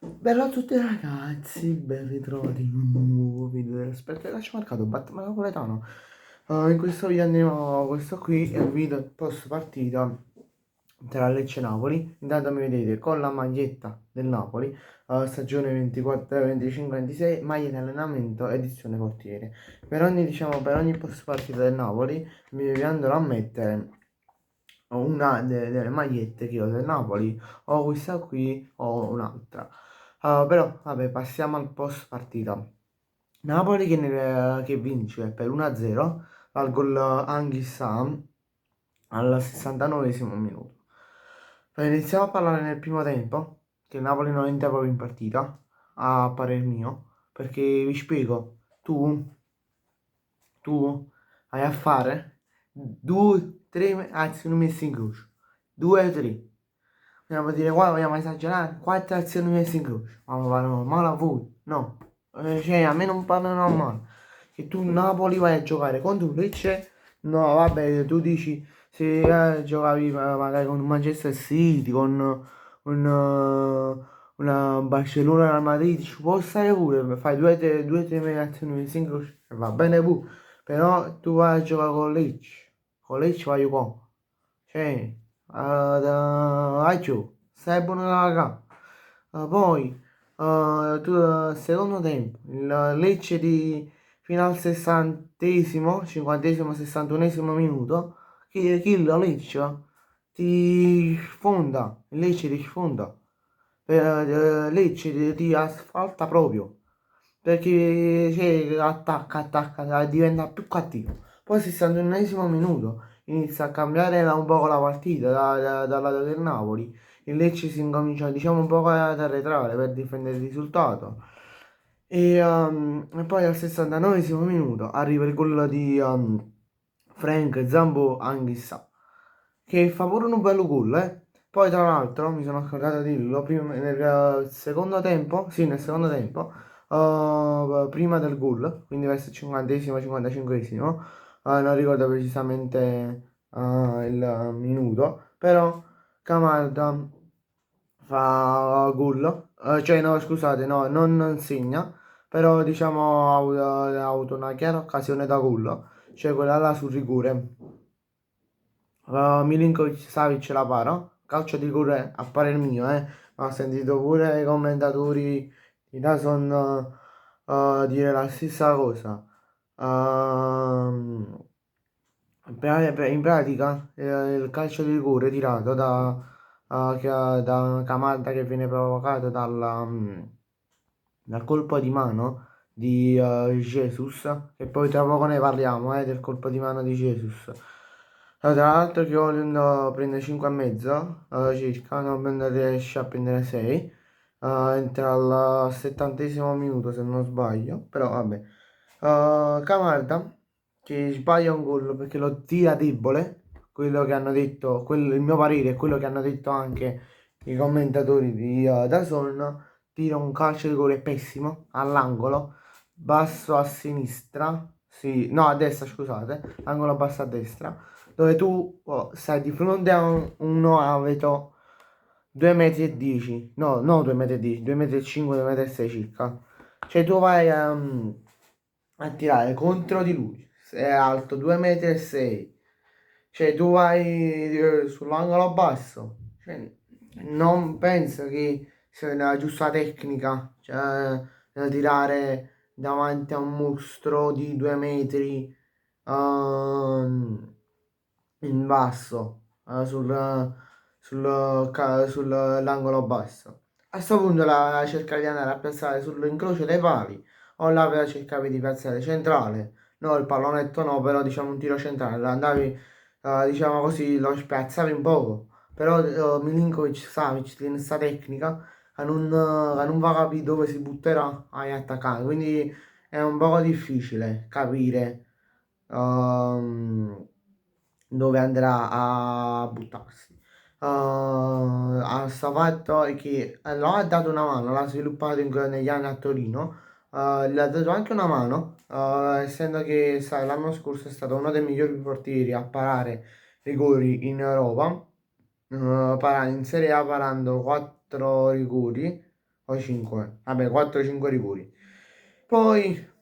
Bella a tutti ragazzi, ben ritrovati in un nuovo video dell'esperto del calciomercato Batman Napoletano. In questo video andiamo, questo qui è un video post partita tra Lecce e Napoli. Intanto mi vedete con la maglietta del Napoli, stagione 24, 25, 26, maglia di allenamento, edizione portiere. Per ogni post partita del Napoli vi andrò a mettere una delle magliette che ho del Napoli, o questa qui o un'altra. Però, vabbè, passiamo al post partita. Napoli che vince per 1-0 al gol Anghissà al 69esimo minuto. Iniziamo a parlare nel primo tempo, che il Napoli non entra proprio in partita, a parer mio, perché vi spiego, tu hai a fare due, tre azioni messe in croce, due o tre. Vogliamo dire qua, vogliamo esagerare, quattro azioni messe in croce, ma va normale a voi? No. Cioè, a me non parla normale. Che tu Napoli vai a giocare contro un Lecce, no, vabbè, tu dici se giocavi magari con un Manchester City, con una Barcellona, Real Madrid, ci può stare pure, fai due, tre azioni messe in croce, e va bene pure. Però tu vai a giocare con Lecce vai qua. Cioè, vai giù, stai buono da raga. Poi, secondo tempo, il Lecce fino al sessantesimo, cinquantesimo, sessantunesimo minuto, che il Lecce ti sfonda, il Lecce ti sfonda, Lecce ti asfalta proprio, perché cioè, attacca, diventa più cattivo. Poi, al 61esimo minuto, inizia a cambiare un po' la partita dal lato del Napoli. Il Lecce si incomincia, diciamo, un po' ad arretrare per difendere il risultato. E poi al 69esimo minuto arriva il gol di Frank Zambo Anghissà, che fa pure un bello gol, eh. Poi tra l'altro mi sono scordato di dirlo, nel secondo tempo, sì, nel secondo tempo, prima del gol, quindi verso il 50esimo, 55esimo, non ricordo precisamente il minuto, però Camarda fa gol, cioè no scusate, no, non segna, però diciamo ha avuto una chiara occasione da gol, cioè quella là sul rigore. Milinkovic Savic la para, calcio di rigore a parer mio, ma ho sentito pure i commentatori di Dazon dire la stessa cosa. Ehm, in pratica il calcio di rigore tirato da Camarda che viene provocato dal colpo di mano di Jesus, che poi tra poco ne parliamo del colpo di mano di Jesus. Tra l'altro che Holland prende 5 e mezzo circa, non riesce a prendere 6, entra al 70esimo minuto se non sbaglio, però vabbè. Camarda che sbaglia un gol perché lo tira debole, quello che hanno detto, il mio parere è quello che hanno detto anche i commentatori di DAZN, tira un calcio di rigore pessimo all'angolo, basso a sinistra, sì, no a destra scusate, angolo basso a destra, dove tu stai di fronte a uno abito 2,10 m, no 2,10 m, 2,5 m, 2,6 m circa, cioè tu vai a tirare contro di lui, è alto 2,6 m, cioè tu vai sull'angolo basso, cioè, non penso che sia la giusta tecnica, cioè da tirare davanti a un mostro di 2 metri in basso, sull'angolo basso. A questo punto la cercavi di andare a piazzare sull'incrocio dei pali o la cercavi di piazzare centrale. No, il pallonetto no, però diciamo un tiro centrale, lo andavi, diciamo così, lo spiazzavi un poco. Però Milinkovic Savic tiene questa tecnica che non va a capire dove si butterà ai attaccanti, quindi è un po' difficile capire dove andrà a buttarsi. Ha sta fatto è che lo ha dato una mano, l'ha sviluppato negli anni a Torino, gli ha dato anche una mano, essendo che l'anno scorso è stato uno dei migliori portieri a parare rigori in Europa, in Serie A parando 4 rigori, o 5, vabbè 4-5 rigori. Poi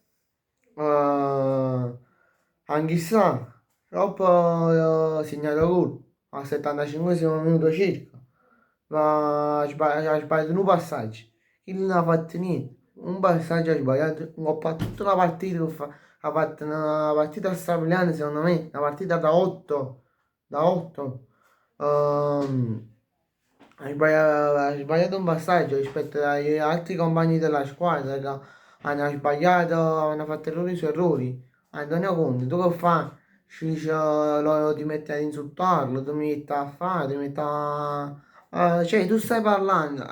Anghissà, dopo segnato gol al 75 minuto circa, ma ha sbagliato un passaggio, chi non ha fatto niente, un passaggio ha sbagliato, ho fatto tutta la partita, ha fatto una partita strabiliante secondo me, una partita da 8. Ha sbagliato un passaggio rispetto agli altri compagni della squadra che hanno sbagliato, hanno fatto errori su errori. Antonio Conte, tu che fai? Ti metti ad insultarlo, ti metti a fare, ti metti a... cioè, tu stai parlando,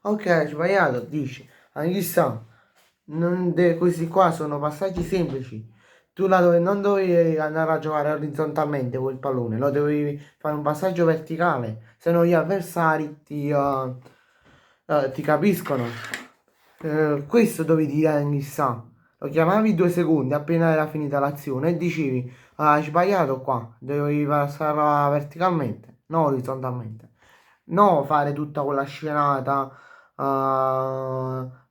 ok, hai sbagliato, dici, chissà, questi qua sono passaggi semplici. Tu non dovevi andare a giocare orizzontalmente quel pallone, lo dovevi fare un passaggio verticale, se no gli avversari ti capiscono. Questo dovevi dire a chissà. Lo chiamavi 2 secondi appena era finita l'azione e dicevi, "Ah, hai sbagliato qua, dovevi passarla verticalmente, non orizzontalmente. No, fare tutta quella scenata,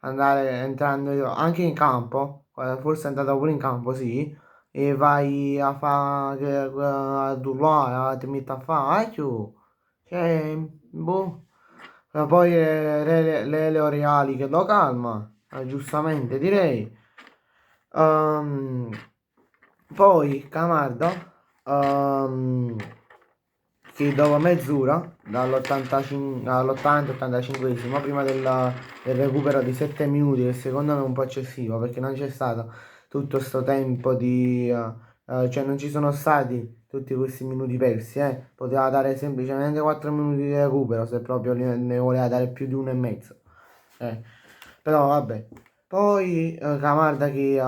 andare entrando anche in campo, forse è andata pure in campo, sì, e vai a fare, a urlare, ti metti a fare, cioè, boh. Poi Leo Reali che lo calma, giustamente direi. Ehm, Poi Camarda, ehm, che dopo mezz'ora, all'80-85esimo, prima del recupero di 7 minuti, che secondo me è un po' eccessivo, perché non c'è stato tutto questo tempo cioè non ci sono stati tutti questi minuti persi, eh. Poteva dare semplicemente 4 minuti di recupero, se proprio ne voleva dare più di uno e mezzo. Eh. Però vabbè. Poi Camarda che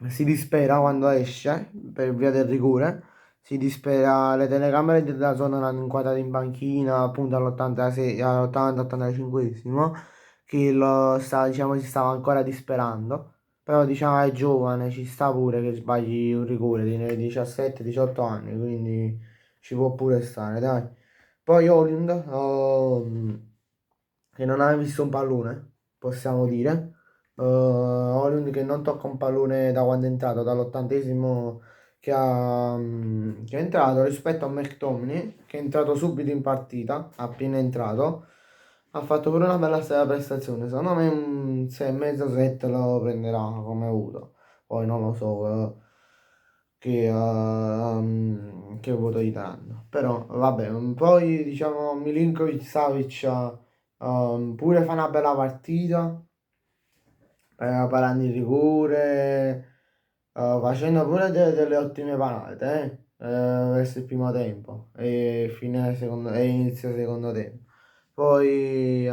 si dispera quando esce per via del rigore, si dispera, le telecamere della zona l'hanno inquadrato in banchina appunto all'86, all'80-85esimo, che diciamo, si stava ancora disperando, però diciamo è giovane, ci sta pure che sbagli un rigore, tiene 17-18 anni, quindi ci può pure stare, dai. Poi Holland, che non ha visto un pallone, possiamo dire. Holland che non tocca un pallone da quando è entrato, dall'80esimo che è entrato rispetto a McTominay, che è entrato subito in partita, appena entrato. Ha fatto pure una bella prestazione. Secondo me un 6,5 7 lo prenderà come avuto. Poi non lo so che voto gli daranno. Però vabbè, poi diciamo Milinkovic Savic pure fa una bella partita, parando il rigore, facendo pure delle ottime parate, verso il primo tempo e, e inizio secondo tempo. Poi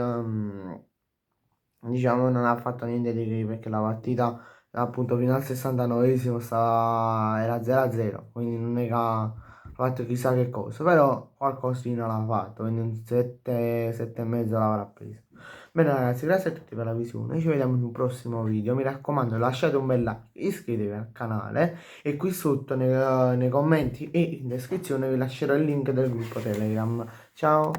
diciamo non ha fatto niente di che perché la partita appunto fino al 69esimo era 0-0, quindi non è che ha fatto chissà che cosa, però qualcosina l'ha fatto, quindi un 7, 7 e mezzo l'avrà preso. Bene ragazzi, grazie a tutti per la visione, ci vediamo in un prossimo video, mi raccomando lasciate un bel like, iscrivetevi al canale e qui sotto nei commenti e in descrizione vi lascerò il link del gruppo Telegram. Ciao!